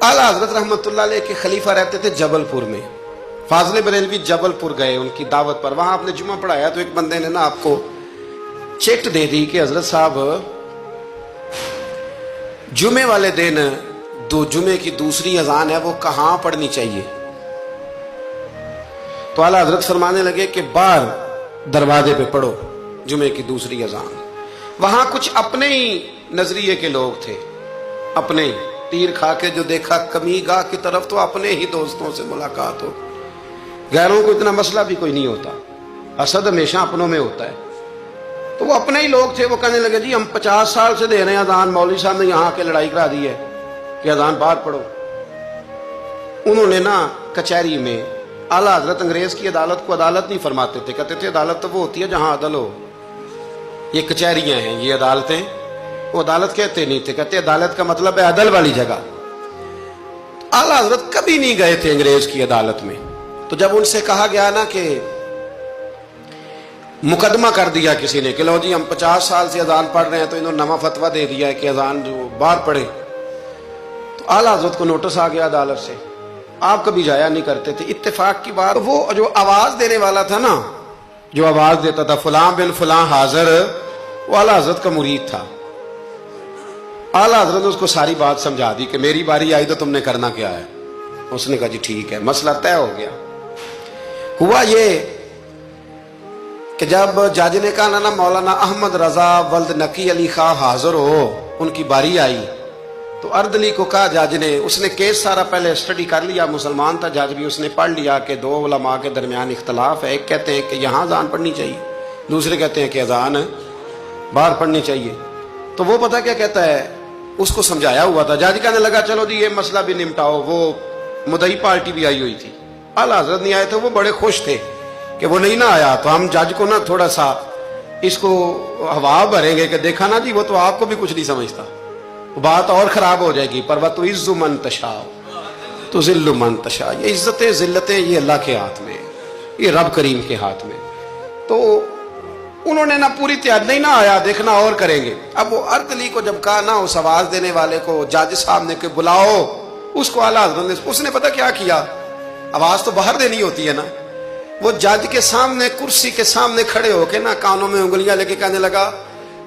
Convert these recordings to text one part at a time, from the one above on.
आला हजरत रहमतुल्लाह अलैह के खलीफा रहते थे जबलपुर में। फाजले बरेलवी जबलपुर गए उनकी दावत पर, वहां आपने जुमा पढ़ाया तो एक बंदे ने ना आपको चिट दे दी कि हजरत साहब जुमे वाले दिन दो जुमे की दूसरी अजान है वो कहां पढ़नी चाहिए। तो आला हजरत फरमाने लगे कि बाहर दरवाजे पे पढ़ो जुमे की दूसरी अजान। वहां कुछ अपने ही नजरिए के लोग थे, अपने ही तीर खा के जो देखा कमी गाह की तरफ तो अपने ही दोस्तों से मुलाकात हो, गैरों को इतना मसला भी कोई नहीं होता, असद हमेशा अपनों में होता है। तो वो अपने ही लोग थे, वो कहने लगे जी हम 50 साल से दे रहे हैं अजान, मौलवी साहब ने यहाँ आके लड़ाई करा दी है कि अजान बाहर पढ़ो। उन्होंने ना कचहरी में, आला हजरत अंग्रेज की अदालत को अदालत नहीं फरमाते थे, कहते थे अदालत तो वो होती है जहां अदल हो, ये कचहरियां हैं, ये अदालतें, वो अदालत कहते नहीं थे, कहते अदालत का मतलब है अदल वाली जगह। आला हजरत कभी नहीं गए थे अंग्रेज की अदालत में। तो जब उनसे कहा गया ना कि मुकदमा कर दिया किसी ने कि लो जी हम 50 साल से अजान पढ़ रहे हैं, तो इन्होंने नवा फतवा दे दिया है कि अजान जो बाहर पढ़े, तो आला हजरत को नोटिस आ गया अदालत से। आप कभी जाया नहीं करते थे, इत्तेफाक की बात, वो जो आवाज देने वाला था ना, जो आवाज देता था फलां बिन फलां हाजिर, वो आला हजरत का मुरीद था। आला हजरत ने उसको सारी बात समझा दी कि मेरी बारी आई तो तुमने करना क्या है। उसने कहा जी ठीक है, मसला तय हो गया। हुआ ये कि जब जज ने कहा ना मौलाना अहमद रजा वल्द नकी अली खां हाजिर हो, उनकी बारी आई, तो अर्दली को कहा जज ने, उसने केस सारा पहले स्टडी कर लिया, मुसलमान था जज भी, उसने पढ़ लिया कि दो उलमा के दरमियान इख्तलाफ है, एक कहते हैं कि यहाँ अजान पढ़नी चाहिए, दूसरे कहते हैं कि अजान बाहर पढ़नी चाहिए। तो वो पता क्या कहता है, उसको समझाया हुआ था। जज कहने लगा चलो जी ये मसला भी निपटाओ। वो मुदई पार्टी भी आई हुई थी, आला हजरत नहीं आए थे, वो बड़े खुश थे कि वो नहीं ना आया, तो हम जज को ना थोड़ा सा इसको हवा भरेंगे कि देखा ना जी वो तो आपको भी कुछ नहीं समझता, बात और खराब हो जाएगी। पर वह तो इज्जु मन तशा तो जिल्लु मन तशा, ये इज्जतें जिल्लतें ये अल्लाह के हाथ में, ये रब करीम के हाथ में। तो उन्होंने ना पूरी तैयारी, नहीं ना आया देखना और करेंगे। अब वो अर्दली को जब कहा ना उस आवाज देने वाले को, जज साहब ने कि बुलाओ उसको, आला हजरत ने, उसने पता क्या किया, आवाज तो बाहर देनी होती है ना, वो जज के सामने कुर्सी के सामने खड़े होके ना कानों में उंगलियां लेके कहने लगा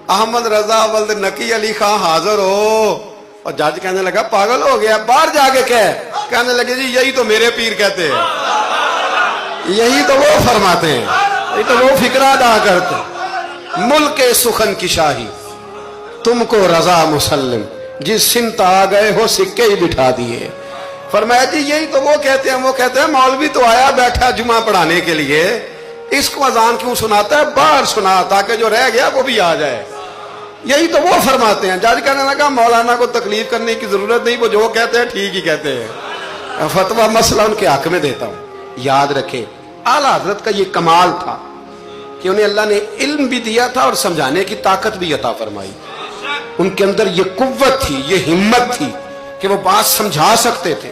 अहमद रजा वल्द नकी अली खां हाजिर हो। और जज कहने लगा पागल हो गया, बाहर जाके कहने लगे जी यही तो मेरे पीर कहते हैं, यही तो वो फरमाते हैं, यही तो वो फिक्रा अदा करते, मुल्क सुखन की शाही तुमको रजा मुसल्लिम, जिस सिमत आ गए हो सिक्के ही बिठा दिए। फरमाया जी यही तो वो कहते हैं, वो कहते हैं मौलवी तो आया बैठा जुमा पढ़ाने के लिए, इसको अजान क्यों सुनाता है, बाहर सुना ताकि जो रह गया वो भी आ जाए, यही तो वो फरमाते हैं। जज कहने लगा मौलाना को तकलीफ करने की जरूरत नहीं, वो जो कहते हैं ठीक ही कहते हैं, फतवा मसला उनके हक में देता हूं। याद रखे आला हजरत का ये कमाल था कि उन्हें अल्लाह ने इल्म भी दिया था और समझाने की ताकत भी अता फरमाई। उनके अंदर ये कुव्वत थी, ये हिम्मत थी कि वो बात समझा सकते थे।